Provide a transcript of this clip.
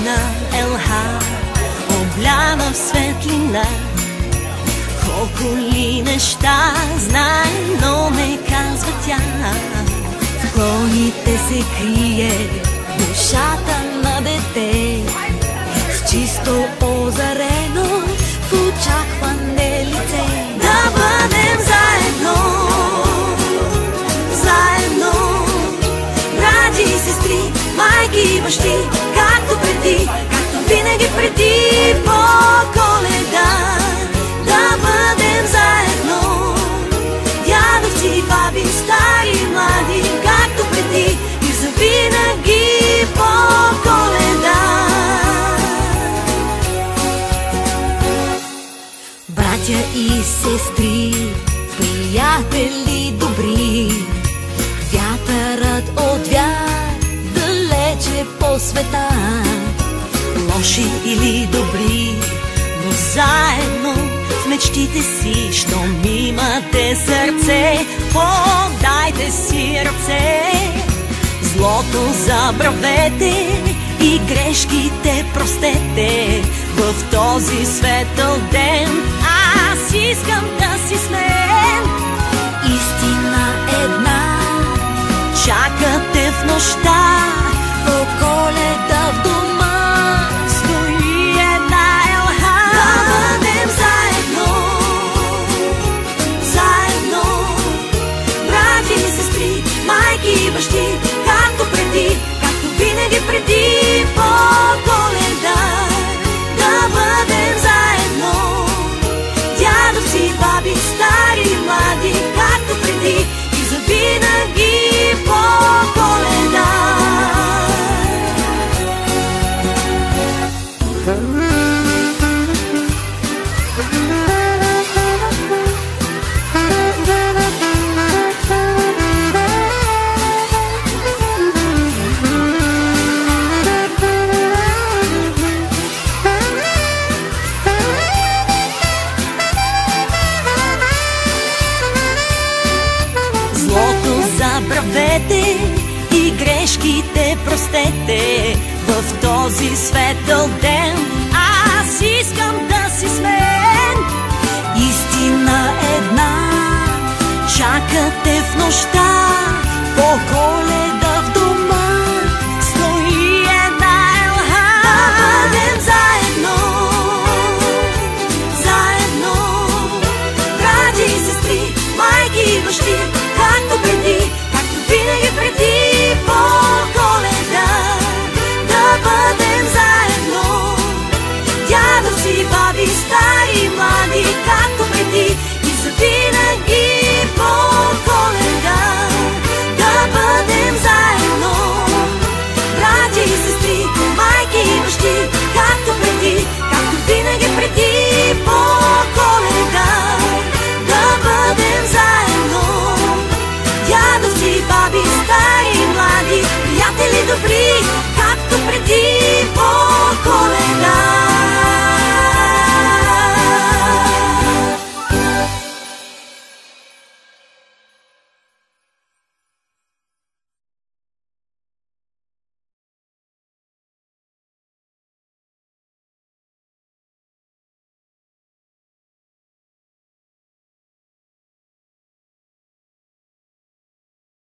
на елха, обляна в светлина. Колко ли неща знае, но не казва тя. В клоните се крие душата на дете, с чисто озарено в очакване лице. Да бъдем заедно, заедно, брати и сестри, майки и бащи, както преди, както винаги преди по Коледа. Да бъдем заедно, дядовци, баби, стари, млади, както преди и завинаги по Коледа. Братя и сестри, приятели добри, вятърът отвя далече по света. Лоши или добри, но заедно в мечтите си, щом имате сърце, подайте си ръце. Злото забравете и грешките простете. В този светъл ден аз искам да си смен. Истина една чакате в нощта, по Коледа в дома стои една елха. Да бъдем заедно, заедно, брати и сестри, майки и бащи, както преди, както винаги преди по Коледа. Да бъдем заедно, дядовци, баби, стари, млади, както преди и завинаги по Коледа. Забравете и грешките простете. В този светъл ден аз искам да си смен. Истина една чакате в нощта, по Коледа в дома стои една елха. Да бъдем заедно, заедно, брати и сестри, майки и бащи, както преди, както винаги преди по Коледа. Да бъдем заедно, дядовци, баби, стари, млади, както преди и завинаги